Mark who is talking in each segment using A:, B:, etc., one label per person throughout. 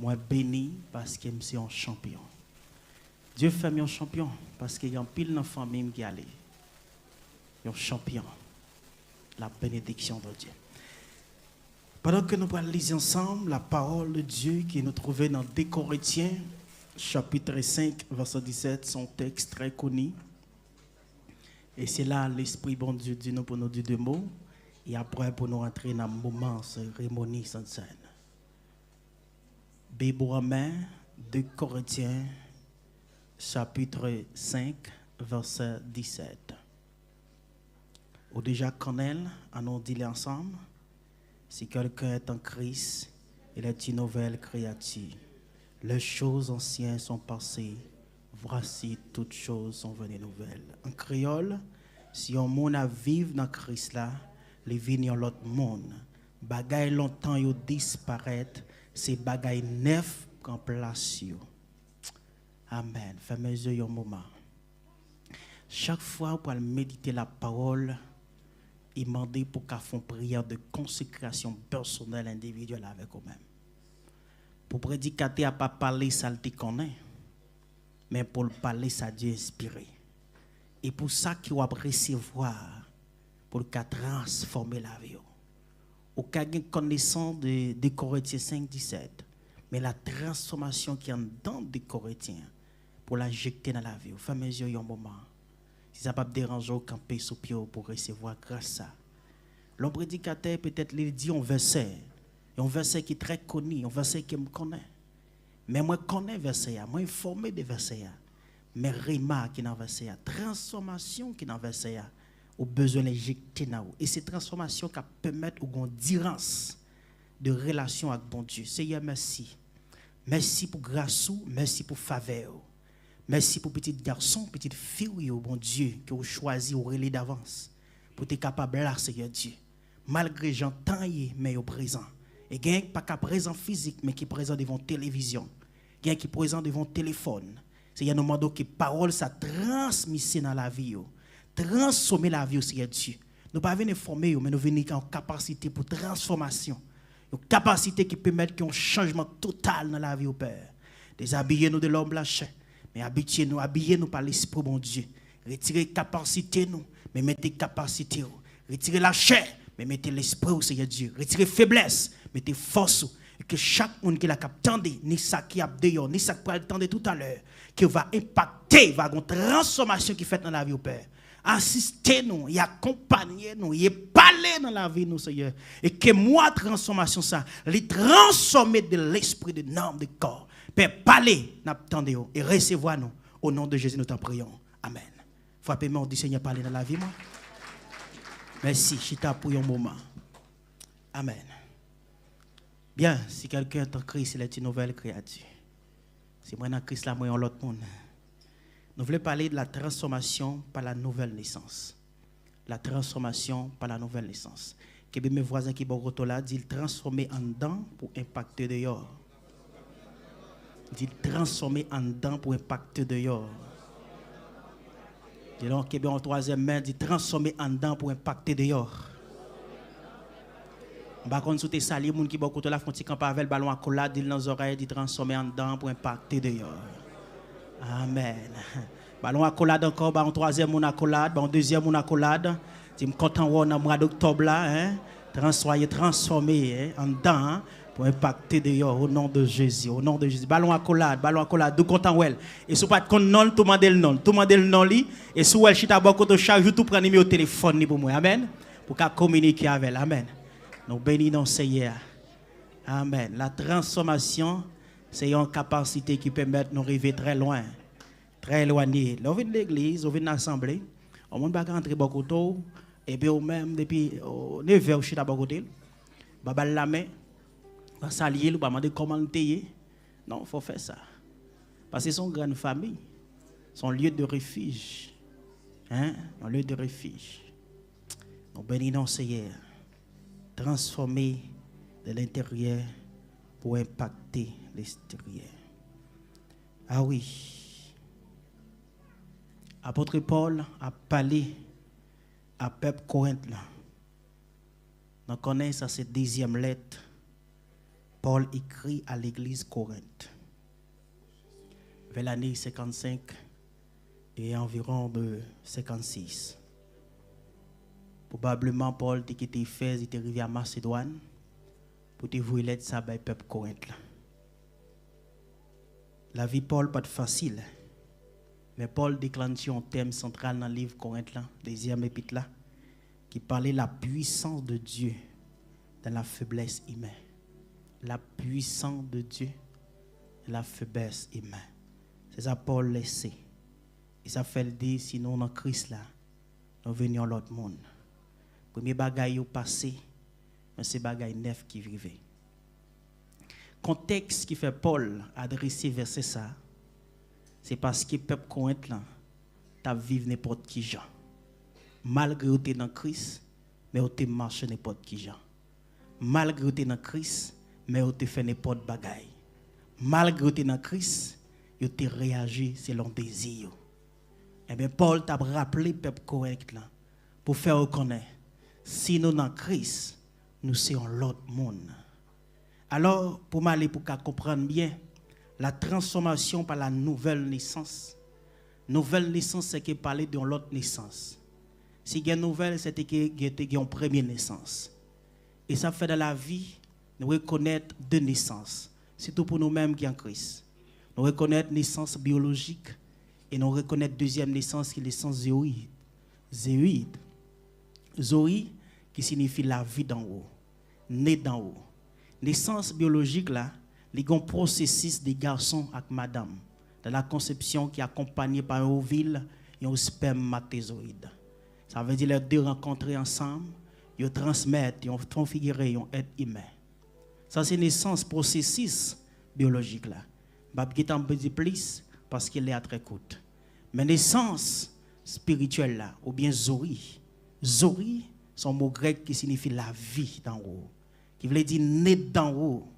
A: Moi béni parce que je suis un champion. Dieu fait un champion parce qu'il y a un pile de famille qui allait. Un champion. La bénédiction de Dieu. Pendant que nous allons lire ensemble la parole de Dieu qui est nous trouvée dans 2 Corinthiens, chapitre 5, verset 17, son texte très connu. Et c'est là l'Esprit bon Dieu dit nous pour nous dire 2 mots. Et après pour nous rentrer dans le moment de cérémonie sans scène. Bible en main, 2 Corinthiens, chapitre 5, verset 17. Ou déjà connaît, on dit ensemble, si quelqu'un est en Christ, il est une nouvelle créature. Les choses anciennes sont passées, voici toutes choses sont venues nouvelles. En créole, si on monde à vivre dans Christ là, les vignes dans l'autre monde. Bagay longtemps yo disparaître, c'est bagay neuf qu'en place yo. Amen. Fermez les yeux un moment. Chaque fois pour méditer la parole, il m'a dit pour qu'on fasse une prière de consécration personnelle, individuelle avec vous-même. Pour prédicater à pas parler ça le connaît, mais pour le parler ça Dieu inspiré. Et pour ça qu'il va recevoir pour qu'à transformer la vie. Ou qu'à une connaissance de Corinthiens 5, 17, mais la transformation qui est dans des Corinthiens pour la jeter dans la vie. Fermez les yeux un moment. Si ça ne va pas déranger, camper sous pied pour recevoir grâce à ça. L'homme prédicateur peut-être il dit un verset qui est très connu, un verset que je connais. Mais moi je connais verset, moi informé de verset. Mais rima qui est dans verset, transformation qui est dans verset, au besoin d'injecter dans vous. Et cette transformation qui permet une dirance de relation avec bon Dieu. Seigneur, merci. Merci pour grâce, merci pour faveur. Merci pour petit garçon, petite fille, bon Dieu, que vous choisissez au relais d'avance. Pour être capable là, Seigneur Dieu. Malgré j'entends, mais au présent. Et il n'y a pas qu'à présent physique, mais qui est présent devant la télévision. Il y a qui est présent devant le téléphone. Seigneur, nous demandons que parole, ça transmise dans la vie. Transformer la vie, Seigneur Dieu. Nous ne pas venir former, mais nous venons en capacité pour transformation. Une capacité qui permet qu'il y ait un changement total dans la vie au Père. Déshabillez-nous de l'homme lâché. Mais habillez-nous par l'Esprit, mon Dieu. Retirez capacité, nous, mais mettez capacité. Retirez la chair, mais mettez l'Esprit, Seigneur Dieu. Retirez faiblesse, mettez force. Et que chaque monde qui l'a capté, ni ça qui a d'ailleurs, ni ça qui va attendre tout à l'heure, qui va impacter, va avoir une transformation qui fait dans la vie au Père. Assistez-nous, et accompagnez-nous, et parlez dans la vie, nous, Seigneur. Et que moi, transformation, ça, les transformer de l'esprit, de l'âme, de corps. Père, parlez, n'attendez-vous, et recevez-nous. Au nom de Jésus, nous t'en prions. Amen. Frappez-moi, on dit, Seigneur, parlez dans la vie, moi. Merci, Chita, pour un moment. Amen. Bien, si quelqu'un est en Christ, il est une nouvelle créature. Si moi, dans Christ, là, moi, en l'autre monde. Nous voulons parler de la transformation par la nouvelle naissance. La transformation par la nouvelle naissance. Que mes voisins qui sont là disent transformer en dedans pour impacter dehors. Dit transformer en dedans pour impacter dehors. Dis donc, que en troisième main dit transformer en dedans pour impacter dehors. Par contre, si tu es sali, les gens qui sont là font camp avec le ballon à collade, dit dans les oreilles, dit transformer en dedans pour impacter dehors. Amen. Ballon accolade encore, en troisième mon accolade, en deuxième mon accolade. Je suis content dans le mois d'octobre là, soyez transformés en dedans pour impacter dehors au nom de Jésus, au nom de Jésus. Ballon accolade, de content well. Et si pas de non, tout le nom li et si elle chita beaucoup de charge, tout prendre numéro téléphone pour moi. Amen. Pour qu'à communiquer avec. Amen. Nous bénissons Seigneur. Amen. La transformation, c'est une capacité qui permet de nous arriver très loin. Très éloigné. Là, on vient de l'église, on vient de l'assemblée. On ne peut pas rentrer beaucoup tôt. Et puis, même depuis 9h, je suis à beaucoup de Baba la main, on va s'allier, on va demander comment le payer. Non, il faut faire ça. Parce que c'est une grande famille. Son lieu de refuge. Un lieu de refuge. Nous bénissons Seigneur. Transformer de l'intérieur pour impacter l'extérieur. Ah oui. Apôtre Paul a parlé à peuple Corinthe. On connaît ça, c'est deuxième lettre Paul écrit à l'église Corinthe vers l'année 55 et environ de 56. Probablement Paul était quitté Éphèse, il était arrivé à Macédoine pour te voir l'aide ça par peuple Corinthe. La vie de Paul pas facile, mais Paul déclenche un thème central dans le livre Corinthe là, deuxième épître là, qui parlait de la puissance de Dieu dans la faiblesse humaine. La puissance de Dieu dans la faiblesse humaine. C'est ça Paul laissé. Et ça fait le dire, sinon dans Christ là, nous venions l'autre monde. Premier bagaille au passé, mais c'est bagaille neuf qui vivait. Contexte qui fait Paul adresser verset ça, c'est parce que le peuple Corinthe là, t'as vivre n'importe qui gens. Malgré que tu es dans Christ, mais tu marches n'importe qui gens. Malgré que tu es dans Christ, mais tu fais n'importe bagaille. Malgré que tu es dans Christ, tu réagis selon tes désirs. Eh bien, Paul t'a rappelé le peuple Corinthe là, pour faire reconnaître, si nous dans Christ, nous sommes l'autre monde. Alors, pour m'aller pour comprendre bien, la transformation par la nouvelle naissance. Nouvelle naissance, c'est que parler de l'autre naissance. Si il y a une nouvelle, c'est qu'il y a une première naissance. Et ça fait dans la vie, nous reconnaître deux naissances. Surtout pour nous-mêmes qui sont en Christ. Nous reconnaître naissance biologique et nous reconnaître deuxième naissance qui est naissance zéoïde. Zéoïde. Zoï qui signifie la vie d'en haut. Né d'en haut. Naissance biologique là, il y a un processus des garçons avec madame. Dans la conception qui est accompagnée par un ovule et un spermatozoïde. Ça veut dire les deux rencontrer ensemble, ils transmettent, ils configurer un être humain. Ça c'est naissance processus biologique là. Je vais vous dire plus parce qu'il est à très courte. Mais naissance spirituelle là, ou bien Zori. Zori, c'est un mot grec qui signifie la vie d'en haut. Qui veut dire naître d'en haut,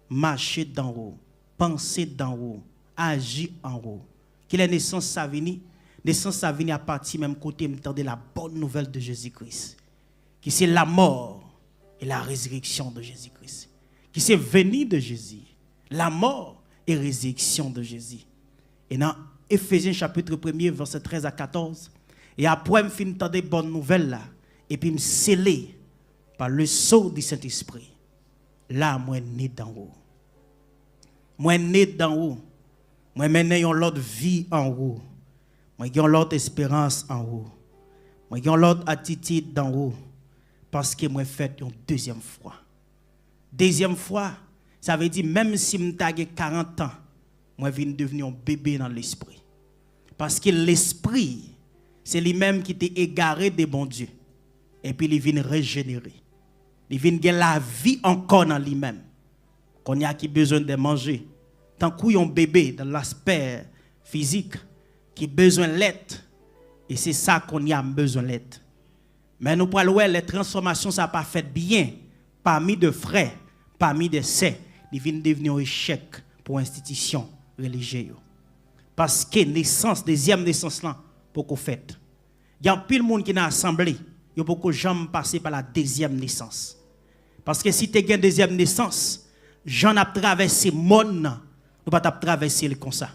A: marcher d'en haut, penser d'en haut, agir en haut. Quelle est naissance ça vient? Naissance ça vient à partir même côté de la bonne nouvelle de Jésus-Christ. Qui c'est la mort et la résurrection de Jésus-Christ. Qui c'est venir de Jésus. La mort et résurrection de Jésus. Et dans Éphésiens chapitre 1er, verset 13 à 14, et après, je finis d'entendre des bonnes nouvelles là, et puis me sceller par le sceau du Saint-Esprit. Là, moi, né d'en haut. Moi, né d'en haut. Moi, maintenant, j'ai l'autre vie en haut. Moi, j'ai l'autre espérance en haut. Moi, j'ai l'autre attitude d'en haut. Parce que moi, fait une deuxième fois. Deuxième fois, ça veut dire, même si je 40 ans, moi, je viens devenir un bébé dans l'esprit. Parce que l'esprit, c'est lui-même qui t'est égaré des bons dieux. Et puis, il vient régénérer. Il vient gagner la vie encore dans lui-même. Qu'on y a qui besoin de manger. Tant qu'il y a un bébé dans l'aspect physique, qui a besoin de l'être. Et c'est ça qu'on y a besoin de l'être. Mais nous pouvons voir les transformations, ça n'a pas fait bien. Parmi de frères, parmi des sœurs, ils viennent devenir un échec pour l'institution religieuse. Parce que naissance, deuxième naissance là, pour qu'on fait. Il y a pile de monde qui est dans l'assemblée, il y a beaucoup de gens passer par la deuxième naissance. Parce que si tu as une deuxième naissance, j'en ai traversé le monde, nous ne pouvons pas traverser le comme ça.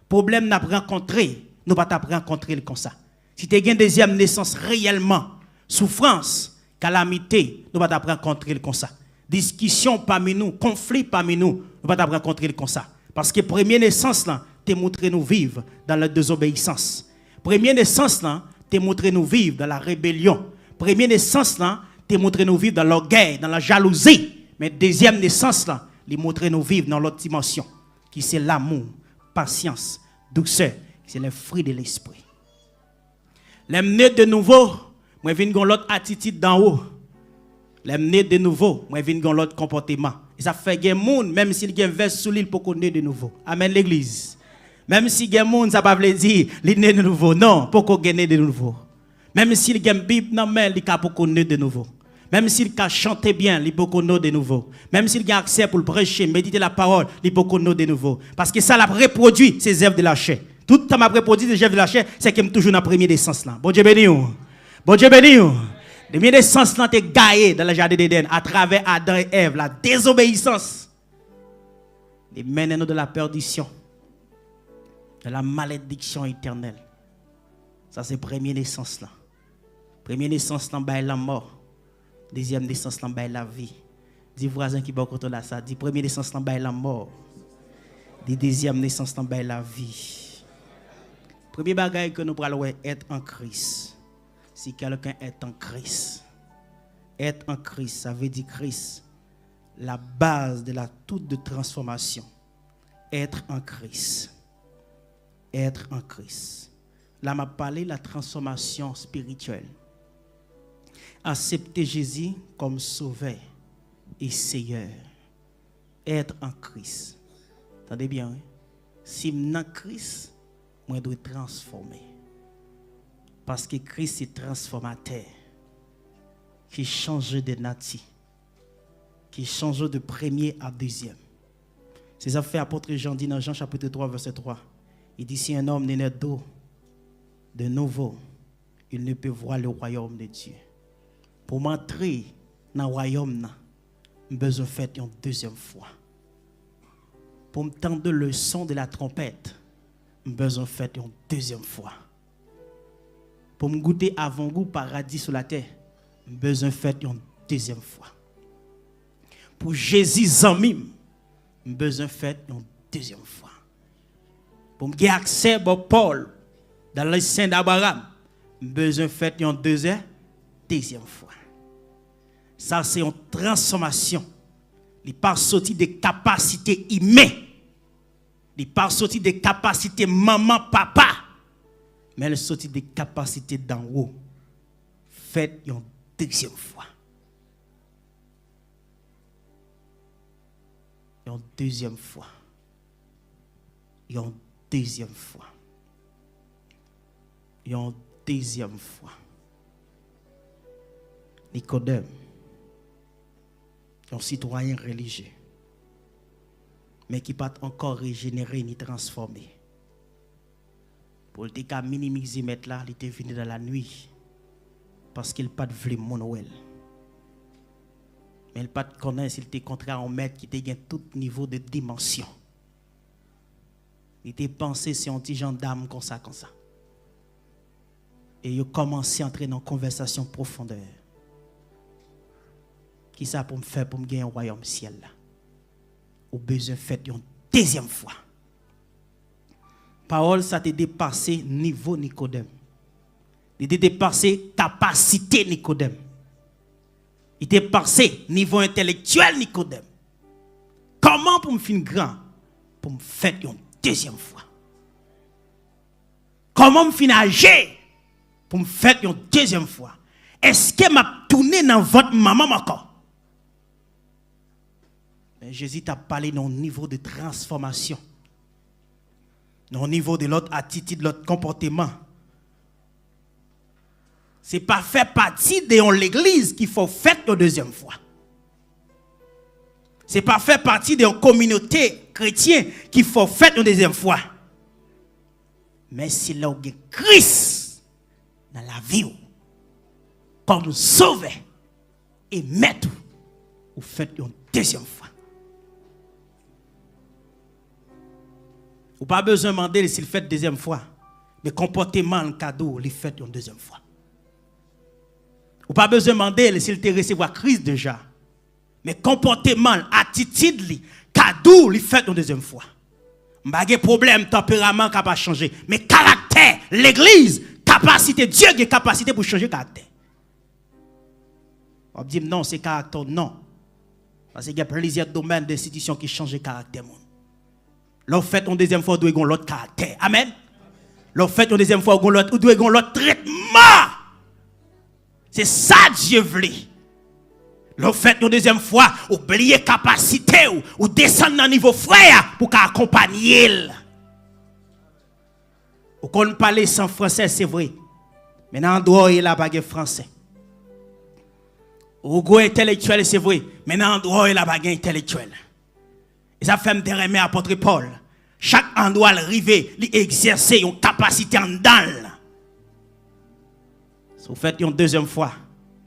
A: Problème n'a pas rencontré, nous ne pouvons pas rencontrer le comme ça. Si tu as une deuxième naissance réellement, souffrance, calamité, nous ne pouvons pas rencontrer le comme ça. Discussion parmi nous, conflit parmi nous, nous ne pouvons pas rencontrer le comme ça. Parce que première naissance là, t'es montré nous vivre dans la désobéissance. Première naissance là, t'es montré nous vivre dans la rébellion. Première naissance là, t'es montré nous vivre dans l'orgueil, dans la jalousie. Mais deuxième naissance là, les montrer nous vivre dans l'autre dimension, qui c'est l'amour, patience, douceur, c'est le fruit de l'esprit. L'amener de nouveau, moi viens dans l'autre attitude d'en haut. L'amener de nouveau, moi viens dans l'autre comportement. Et ça fait que monde, même s'il y a un verse sous l'île pour qu'on ait de nouveau. Amen l'église. Même si il y a un monde, ça ne veut pas dire qu'il est de nouveau. Non, pour qu'on ait de nouveau. Même s'il y a une Bible dans la main, il y a pour qu'on ait de nouveau. Même s'il a chanté bien, il faut qu'on ait de nouveau. Même s'il a accès pour le prêcher, méditer la parole, il faut qu'on ait de nouveau. Parce que ça l'a reproduit, ces œuvres de la chair. Tout le temps, m'a reproduit ces œuvres de la chair, c'est qu'il est toujours dans la première naissance là. Bon Dieu béni. Bon Dieu béni. Première naissance là t'es gaillé dans le jardin d'Éden à travers Adam et Ève, la désobéissance. Il mène nous de la perdition, de la malédiction éternelle. Ça c'est première naissance là. Première naissance là bail la mort. Deuxième naissance là bail la vie. Dis voisin qui va contre là ça, dit première naissance là bail la mort. Dit deuxième naissance là bail la vie. Premier bagage que nous parlons être en Christ. Si quelqu'un est en Christ, être en Christ, ça veut dire Christ, la base de la toute de transformation. Être en Christ. Être en Christ. Là, m'a parlé de la transformation spirituelle. Accepter Jésus comme sauveur et Seigneur. Être en Christ. Attendez bien, hein? Si je suis en Christ, je dois transformer. Parce que Christ est transformateur. Qui change de nature. Qui change de premier à deuxième. C'est ça fait apôtre Jean dit dans Jean chapitre 3 verset 3. Il dit si un homme n'est né d'eau de nouveau, il ne peut voir le royaume de Dieu. Pour m'entrer dans le royaume, j'ai besoin de faire une deuxième fois. Pour m'entendre le son de la trompette, j'ai besoin de faire une deuxième fois. Pour me goûter avant-goût paradis sur la terre, j'ai besoin de faire une deuxième fois. Pour Jésus zamim, j'ai besoin de faire une deuxième fois. Pour me avoir accès à Paul dans le sein d'Abraham, j'ai besoin de faire une deuxième fois. Ça, c'est une transformation. Il n'est pas sorti des capacités humaines. Il n'est pas sorti des capacités maman, papa. Mais il est sorti des capacités d'en haut. Faites une deuxième fois. Une deuxième fois. Une deuxième fois. Une deuxième fois. Nicodème, un citoyen religieux, mais qui n'est pas encore régénéré ni transformé. Pour le minimiser mettre là, il était venu dans la nuit parce qu'il n'a pas de vle mon Noël. Mais il n'a pas de connaître s'il était contraire en maître qui était tout niveau de dimension. Il était pensé c'est un petit gendarme comme ça. Et il a commencé à entrer dans une conversation profondeur. Qui ça pour me faire pour me gagner un royaume ciel là? Ou besoin de faire une deuxième fois. Parole, ça t'a dépassé niveau Nicodème. Il t'a dépassé capacité Nicodème. Il t'a dépassé niveau intellectuel Nicodème. Comment pour me faire grand? Pour me faire une deuxième fois. Comment me faire agir? Pour me faire une deuxième fois. Est-ce que m'a tourné dans votre maman encore? Jésus t'a parlé d'un niveau de transformation. Au niveau de l'autre attitude, de l'autre comportement. Ce n'est pas fait partie de l'église qu'il faut faire une deuxième fois. Ce n'est pas fait partie d'une communauté chrétienne qu'il faut faire une deuxième fois. Mais c'est là où il y a Christ dans la vie, comme sauveur et maître, vous faites une deuxième fois. Vous n'avez pas besoin de demander s'il fait une deuxième fois. Mais comportement, le cadeau, il fait une deuxième fois. Vous n'avez pas besoin de demander s'il te recevoir Christ déjà. Mais comportement, attitude, le cadeau, il fait une deuxième fois. Pas de problème, tempérament qui n'a pas changé. Mais caractère, l'église, capacité, Dieu a capacité pour changer caractère. On dit non, c'est caractère, non. Parce qu'il y a plusieurs domaines d'institutions qui changent le caractère. L'on fait une deuxième fois, vous devez l'autre caractère. Amen. L'on fait une deuxième fois, vous devez l'autre traitement. C'est ça Dieu veut. L'on fait une deuxième fois, oubliez capacité ou descendre dans le niveau frère pour accompagner. Vous connaissez parler sans français, c'est vrai. Mais dans l'endroit, il n'a pas de français. Vous êtes intellectuel, c'est vrai. Mais dans l'endroit, il n'a pas d'intellectuel. Et ça fait me remettre à apôtre Paul. Chaque endroit arriver, il exercer une capacité en dedans. Si vous faites une deuxième fois,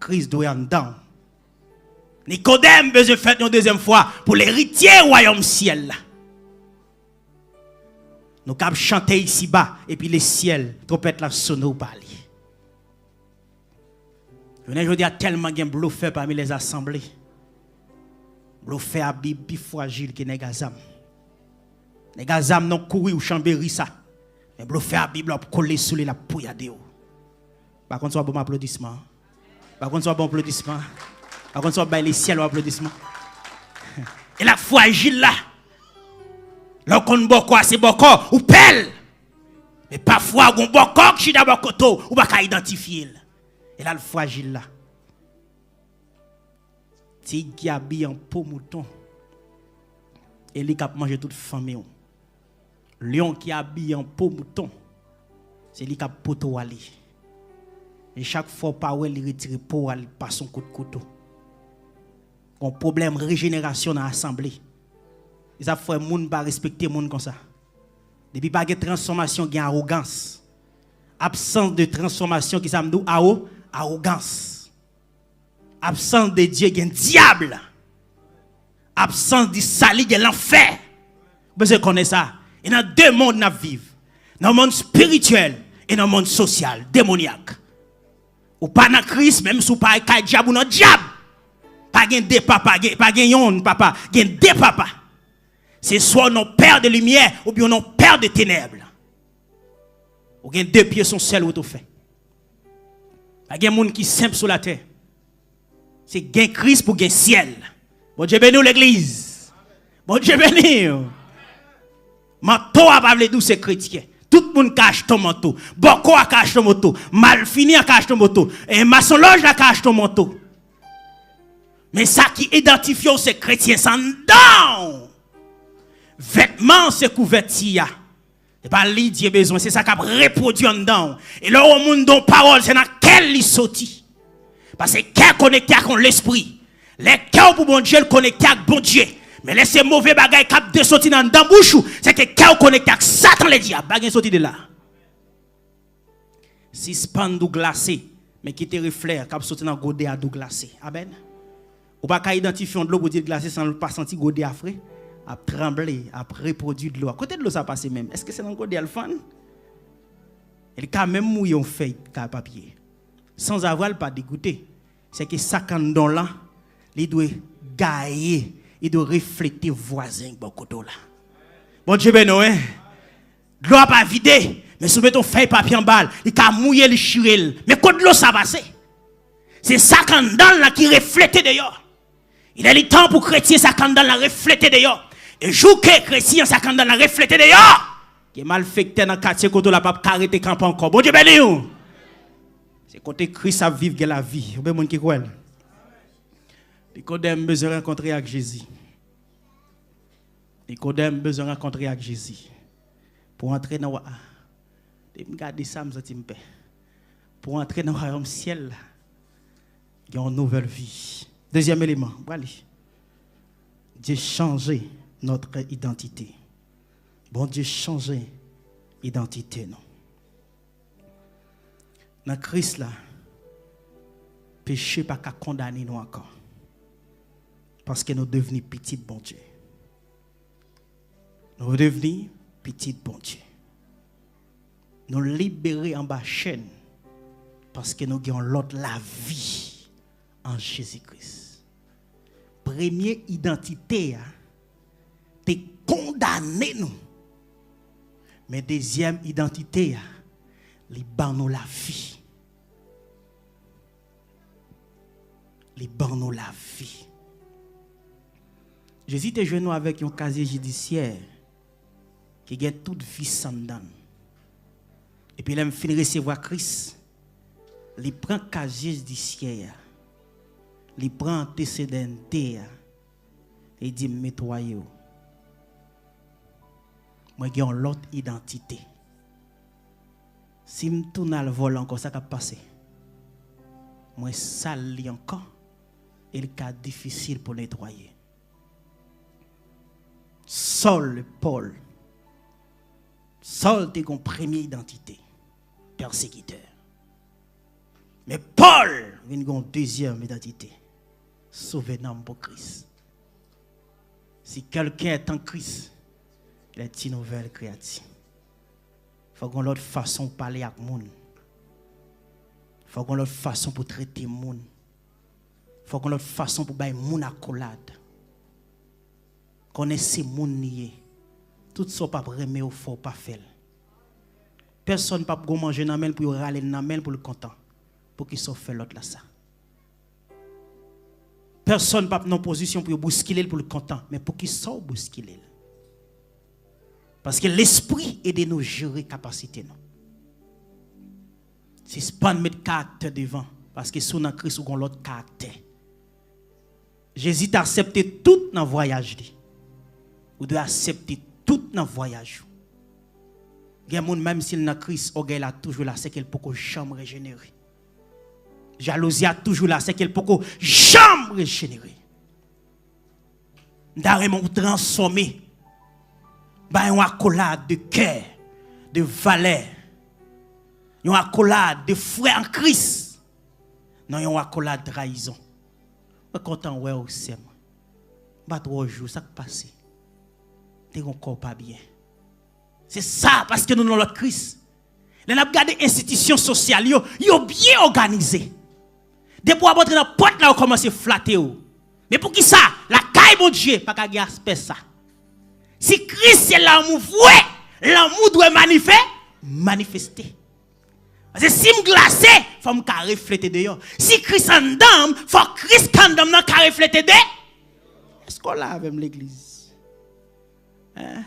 A: Christ doit en dedans. Nicodème besoin de faire une deuxième fois pour l'héritier royaume ciel. Nous avons chanté ici-bas et puis les ciels, trompette la sonne ou parler. Je dis à tellement de bluffé parmi les assemblées. Bluffé à Bible plus fragile que les gazam. Les gazam n'ont couru ou chambéry ça. Mais bluffé à Bible a collé sous la pouillade. Par contre, soit bon applaudissement. Par contre, soit bon applaudissement. Par contre, soit les ciels ou applaudissement. Et la fragile là. Lorsqu'on boko c'est boko ou pelle. Mais parfois on boko qui d'abord koto ou pas identifier. Et là le fragile là. Si qui habille en peau mouton. Et lui qui a mangé toute famille. Lion qui habille en peau mouton. C'est lui qui a poto aller. Et chaque fois par où il retire peau il passe son coup de couteau. Un problème régénération dans l'assemblée. Ils ont fait moun pas respecter moun comme ça. Depuis pas de transformation, il y a arrogance. Absence de transformation qui s'amène arrogance. Absence de Dieu, il y a un diable. Absence du salut, il y a l'enfer. Vous connaissez ça. Il y a deux mondes à vivre. Dans le monde spirituel et dans le monde social, démoniaque. Ou pas dans Christ, même si vous pas un diable ou non diable. Pas gen deux papas, pas gen yon papa, gen deux papas. C'est soit nos pères de lumière ou bien nos pères de ténèbres. Ou gen deux pieds sont seuls ou tout fait. Pas gen moun qui simple sur la terre. C'est gen Christ pour gen ciel. Bon Dieu béni l'église. Bon Dieu béni. Manteau a pas vle dou c'est chrétien. Tout le monde cache ton manteau. Boko a cache ton manteau. Malfini a cache ton manteau. Et maçon loge a cache ton manteau. Mais ça qui identifie c'est chrétien sans don. Vêtements c'est couverture. C'est pas lui Dieu besoin, c'est ça qui a reproduit en dedans. Et là au monde dont parole c'est dans quel il sorti. Parce que cœur connecté avec l'esprit. Les cœurs pour bon Dieu connecté avec bon Dieu. Mais laissez mauvais bagaille cap de sortir dans la bouche, c'est que cœur connecté avec Satan le diable, bagaille sorti de là. Si spandou glacé, mais qui te reflète cap sorti dans godé à dou glacé. Amen. Ou pas identifier de l'eau pour dire glacé sans pas sentir godé à frais, à trembler, à reproduire de l'eau. À côté de l'eau ça passe même. Est-ce que c'est dans godé alfan? Et quand même mouillé on feuille papier. Sans avoir pas dégoûté. C'est que ça quand dans là, il doit gailler. Il doit refléter voisin beaucoup là. Bon Dieu ben non hein. L'eau pas vidé, mais si ton feuille papier en balle, il a mouillé le chirel. Mais quand l'eau ça passe. C'est ça quand dans là qui reflète d'ailleurs. Il a le temps pour chrétien ça quand dans la refléter d'ailleurs. Et jour que chrétien ça quand dans la refléter d'ailleurs. Qui est mal fait dans le quartier côté la pas arrêter camp encore. Bon Dieu ben non. C'est côté Christ à vivre la vie. Vous avez qui croit. Nicodème besoin de rencontrer avec Jésus. Nicodème besoin de rencontrer avec Jésus. Pour entrer dans regarder ça, pour entrer dans le royaume ciel, il y a une nouvelle vie. Deuxième élément, Dieu change notre identité. Bon Dieu change l'identité. Dans Christ, là, péché pas qu'à condamner nous encore. Parce que nous devenons petits bon Dieu. Nous devenons petits bon Dieu. Nous libérer en bas chaîne. Parce que nous avons l'autre la vie en Jésus-Christ. Première identité, c'est condamner nous. Mais deuxième identité, il ban nous la vie. Il ban nous la vie. Jésus te joint avec un casier judiciaire qui a toute vie sans dan. Et puis il a fini de recevoir Christ. Il prend le casier judiciaire. Il prend antécédent et il dit nettoyez. Moi j'ai une autre identité. Si je tourne le vol encore, ça va passer. Moi sale encore et le cas difficile pour nettoyer. Saul, Paul. Saul était une première identité. Persécuteur. Mais Paul, il a une deuxième identité. Sauvé dans pour Christ. Si quelqu'un est en Christ, il est une nouvelle créature. Il faut qu'on ait l'autre façon de parler avec les gens. Il faut qu'on ait l'autre façon pour traiter les gens. Il faut qu'on ait l'autre façon pour bailler les gens à collade. Qu'on ait ces gens niés. Tout ça pas remettre au fort, pas faire. Personne ne peut manger dans la pour râler dans la pour le content. Pour qu'il soit fait l'autre là ça. Personne ne peut pas en position pour bousculer pour le content, mais pour qu'il soit bousculer. Parce que l'esprit aide nous à gérer capacité. C'est pas de mettre caractère devant, parce que sous Christ, on a l'autre caractère. Jésus t'a accepté tout dans le voyage. Vous devez accepter tout dans le voyage. Même s'il n'a Christ, il a toujours là, c'est qu'elle peut jamais régénérer. Jalousie a toujours là, c'est qu'elle peut jamais régénérer. D'arrêt transformer. Bah, une accolade de cœur, de valeur. Une accolade de frère en Christ. Non, une accolade de trahison. Je suis content, ouais, aussi. Bah, 3 jours, ça qui passe. T'es encore pas bien. C'est ça, parce que nous avons le Christ. Nous avons regardé les institutions sociales, ils sont bien organisées. Depuis qu'on entre dans la porte, là, on commence à flatter. Mais pour qui ça? La caille, mon Dieu, pas qu'à aspect ça. Si Christ est l'amour vrai, l'amour doit manifester. Parce que si je glacé, il faut me refléter dehors. Si Christ en dame, il faut que Christ en dame n'a qu'à refléter dehors. Est-ce qu'on l'a avec l'église? Hein?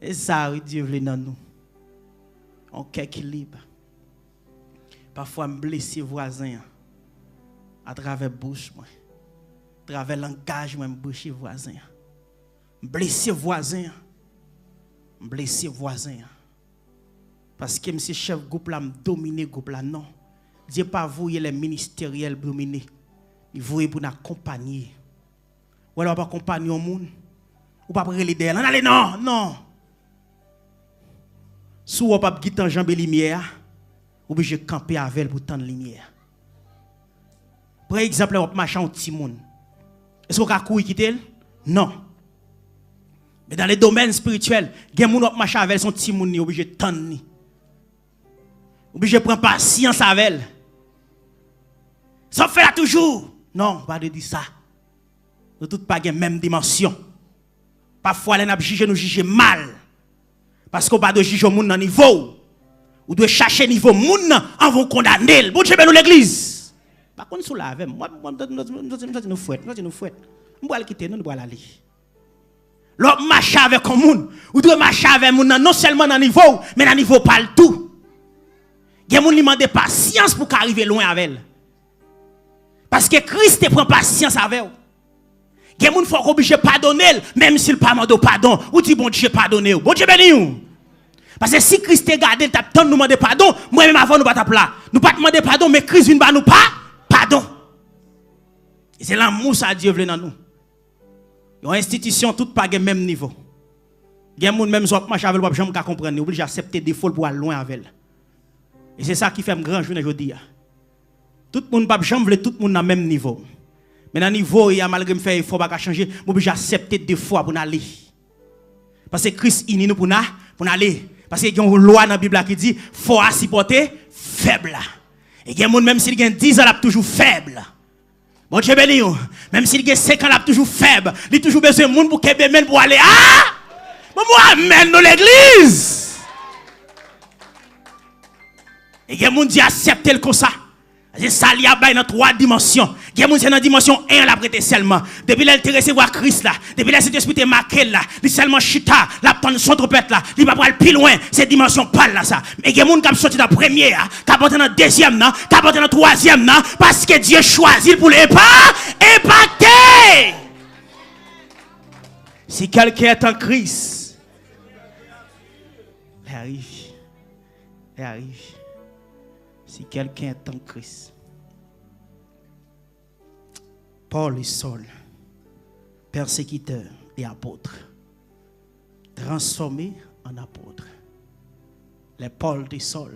A: Et ça, Dieu veut dans nous. On équilibre. Parfois, je blesse les voisins à travers la bouche, à travers le langage, je blesse les voisins. Blesser voisin, blesser voisin. Parce que M. chef groupe là, dominer groupe là, non. Dieu pas vous, il est ministériel dominé. Il vous pour nous accompagner. Ou alors pas accompagner au monde. Ou pas prendre l'idée. Non, non. Si vous pas guider jambe lumière, ou obligé de camper avec elle pour tendre lumière. Par exemple, vous marcher un petit monde. Est-ce que vous pouvez quitter? Non. Mais dans les domaines spirituels, il y a des gens qui marchent avec son petit monde, obligé de tendre. Obligé de prendre patience avec elle. Ça fait là toujours. Non, pas de dire ça. Nous tous pas la même dimension. Parfois, les gens nous jugent mal. Parce qu'on pas de juger le monde dans niveau. Ou doit chercher niveau monde en vous condamner. Bon Dieu, nous l'église. Par contre, sous la avec moi, nous fouette. Nous allons quitter, nous allons aller. L'autre marche avec un monde, ou doit marcher avec un monde non seulement dans le niveau, mais dans le niveau pas le tout. Il y a des gens qui demandent patience pour arriver loin avec elle. Parce que Christ te prend patience avec elle. Il y a des gens qui sont obligés de pardonner, même s'il ne demande pas pardon, ou dit bon Dieu pardonner. Bon Dieu béni. Parce que si Christ te garde, il t'a nous demander pardon, moi-même avant nous pas là. Nous pas demander pardon, mais Christ vient nous pas pardon. Et c'est l'amour ça Dieu veut dans nous. Une institution tout pas au même niveau. Il y a des gens même qui marchent avec elle, jamais comprendre, obligé d'accepter des défauts pour aller loin avec elle. Et c'est ça qui fait un grand journée aujourd'hui. Tout le monde pas jamais tout le monde dans le même niveau. Mais dans le niveau, il y a malgré me faire effort pas changer, obligé d'accepter des défauts pour aller. Parce que Christ il nous pour aller. Parce qu'il y a une loi dans la Bible qui dit faut supporter faible. Et il y a des gens même s'il a 10 ans, il est toujours faible. Bon Dieu béni, même s'il a 5 ans, il est toujours faible. Il a toujours besoin de monde pour qu'il même pour aller. Ah! Moi, amène dans l'église. Et il y a des gens qui acceptent le comme ça. C'est ça, il y a dans 3 dimensions. Il y a des gens qui sont dans la dimension 1, la prêté seulement. Depuis là, il recevoir Christ là. Depuis là, cet esprit est marqué là. Il seulement chita, la tonne son trompette là. Il va pas aller plus loin. C'est dimension pâle là ça. Mais il y a des gens qui sont sortis dans la première, qui sont dans la deuxième, qui sont dans la troisième, parce que Dieu choisit pour les impacter. Si quelqu'un est en Christ, il arrive. Il arrive. Si quelqu'un est en Christ, Paul et Saul, persécuteur et apôtre, transformé en apôtre. Les Paul et Saul,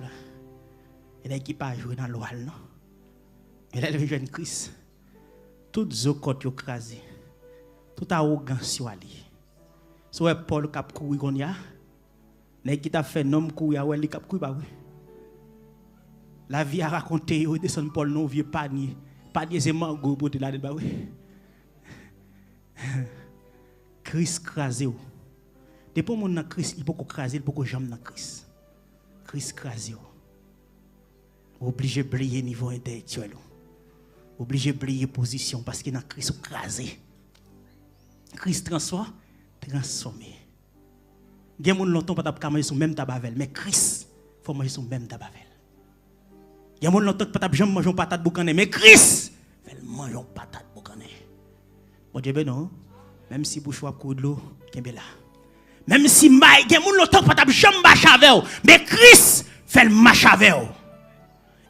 A: Et qui pas jouer dans l'oual non. Et là le jeune Christ toutes zokot yo crasé. Tout arrogance yo ali. So Paul cap courir qu'on y a. Nèg qui t'a fait nom courir ouais li cap courir pas oui. La vie a raconté yo descend Paul non vieux panier c'est mango pour te là dedans oui. Christ crasé ou. Depuis mon dans Christ, il peut craser, il peut jamais dans Christ. Christ crasé ou. Obligé de briller niveau intellectuel. Obligé de briller position parce que dans Christ on crasé. Christ transformé. Gen moun longtemps pas t'a manger son même tabavel, mais Christ faut manger son même tabavel. Gen moun longtemps pas t'a jamais manger patate boucané, mais Christ fait manger patate boucané. Bon Dieu ben non. Même si bouche wa kou de l'eau, kembe là. Même si may gen moun longtemps pas t'a jamais marcher avec, mais Christ fait le marcher avec.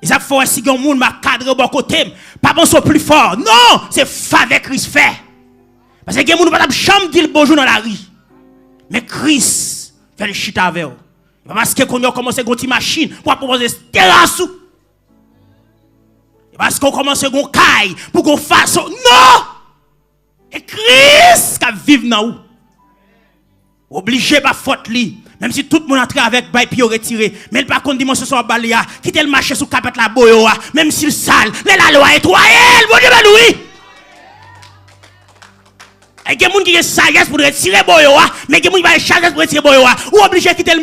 A: Et ça faut si gen moun m'a cadre bon côté, pas bon so plus fort. Non, c'est faveur Christ fait. Parce que gen moun pas jamais dire bonjour dans la rue. Mais Christ fait le chita avec. Parce que qu'on a commencé gonti machine pour proposer terrasse. Parce qu'on commence gon caille pour qu'on fasse non. Et Christ qui vive dans où? Obligé pas faute li. Même si tout le monde entre avec bay puis retiré, mais par contre dimanche soir balia, quitter le marché sous capette la boyo, même s'il sale, la loi étoile, bon Dieu ben oui. Et il y a des gens qui ont sagesse pour retirer boyo, mais il y a des gens qui ont sagesse pour retirer boyo, ou obligé de quitter le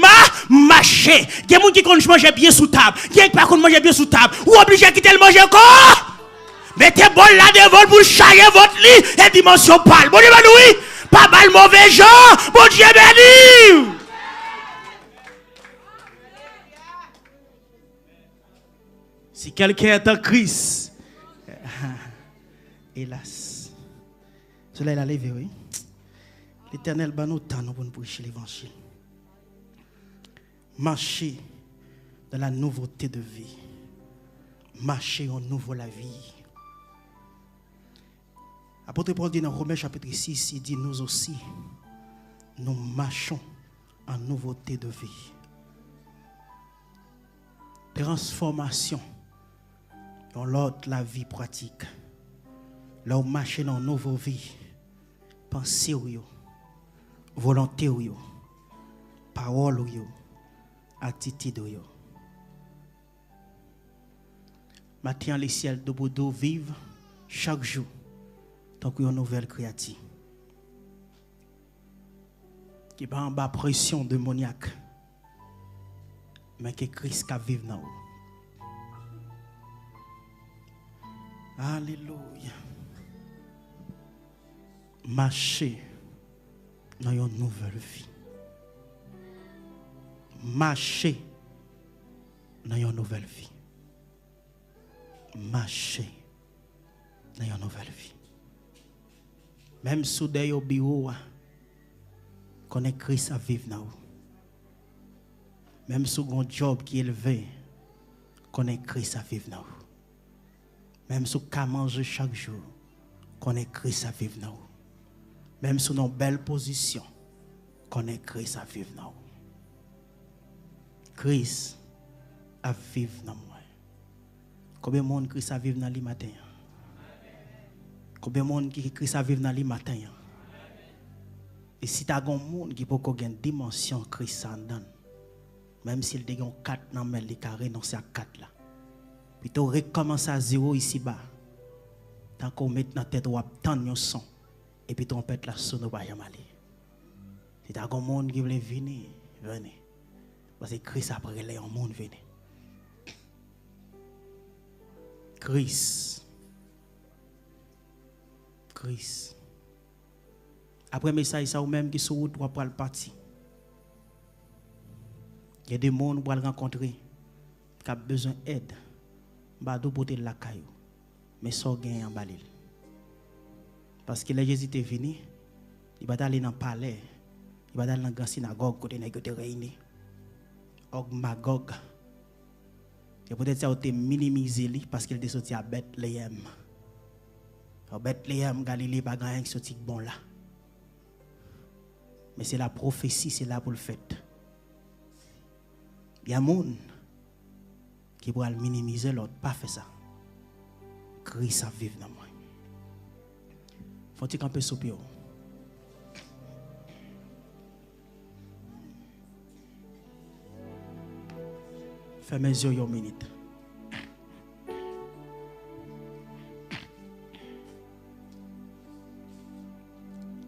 A: marché. Il y a des gens qui ont manger bien sous table, il y a des gens qui ont manger bien sous table, ou obligé de quitter le manger encore. Mettez bol là devant pour charger votre lit et dimension pâle. Bon Dieu ben oui. Pas mal mauvais gens. Bon Dieu béni. Si quelqu'un est en Christ, hélas, cela il a levé, oui. L'Éternel va nous tendre pour nous prêcher l'évangile. Marcher dans la nouveauté de vie. Marcher en nouveau la vie. Apôtre Paul dit dans Romains chapitre 6, il dit nous aussi, nous marchons en nouveauté de vie. Transformation dans l'autre la vie pratique. Là où marcher dans une nouvelle vie, pensée ou volonté ou parole ou attitude ou Maintenant les ciels de Bordeaux vivent chaque jour tant qu'il y a une nouvelle créature. Qui n'est pas en bas pression démoniaque, mais que Christ qui vive dans nous. Alléluia. Marcher dans une nouvelle vie. Marcher dans une nouvelle vie. Marcher dans une nouvelle vie. Même sous des bureaux, connaît Christ à vivre dans vous. Même sous un job qui est élevé, connaît Christ à vivre dans vous. Même sous qu'à manger chaque jour, connaît Christ à vivre dans vous. Même sous une belle position, connaît Christ à vivre dans vous. Christ à vivre dans moi. Combien de monde Christ à vivre dans le matin? Combien de monde qui Christ à vivre dans le matin? Et si tu as un monde qui peut avoir une dimension Christ en donne, même s'il y a 4 dans le il a renoncé à 4 là. Puis tu recommences à 0 ici bas. Tant qu'on met dans la tête ou attendre un son. Et puis tu pète la son ou pas jamais aller. Si tu as un monde qui veut venir, venez. Parce que Christ après les monde venez. Christ. Après message ça ou même qui sur route pour le parti. Il y a des gens qui vont rencontrer qui ont besoin d'aide. Bah do porter la caillou. Mais ça gagne en balil. Parce que les Jésus est venu, il va aller dans le palais, il va aller dans la grande synagogue côté nèg te réuni. Og Magog. Et peut-être ça a été minimisé parce qu'il était sorti à Bethléem. À Bethléem, Galilée, pas grand qui sorti bon là. Mais c'est la prophétie, c'est là pour le fait. Il y a des gens qui pourra minimiser l'autre. Pas fait ça. Christ a vivre dans moi. Faut-il camper sous pied? Fermez les yeux une minute.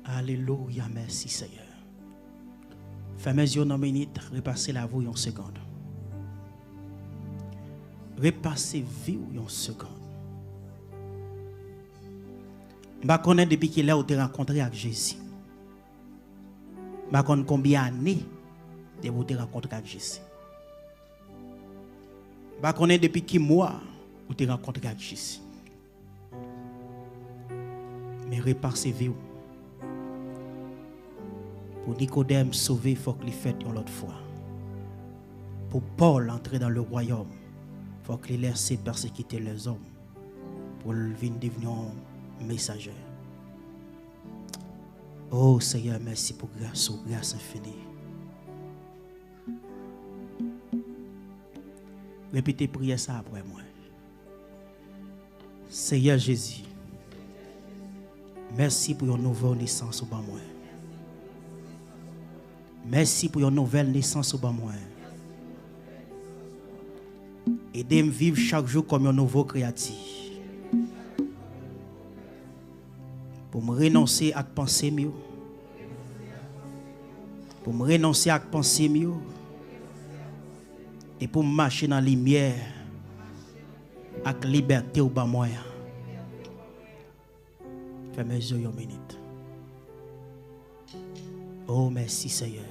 A: Alléluia, merci Seigneur. Fermez les yeux une minute, repassez la vie une seconde. Repassez vie une seconde. Je connais depuis qu'il est où tu rencontré avec Jésus. Je connais combien d'années de vous te rencontré avec Jésus. Je connais depuis quel mois vous te rencontré avec Jésus. Mais repassez vie. Pour Nicodème sauver, il faut qu'il fasse une autre fois. Pour Paul entrer dans le royaume, il faut qu'il laisse persécuter les hommes pour venir devenir un messager. Oh Seigneur, merci pour grâce infinie. Répétez prière ça après moi. Seigneur Jésus, merci pour une nouvelle naissance au bas moi. Merci pour une nouvelle naissance au bas moi. Aidez-moi à vivre chaque jour comme un nouveau créatif. Pour me renoncer à penser mieux. Pour me renoncer à penser mieux. Et pour marcher dans la lumière avec liberté au bas moi. Fermez les yeux une minute. Oh merci Seigneur.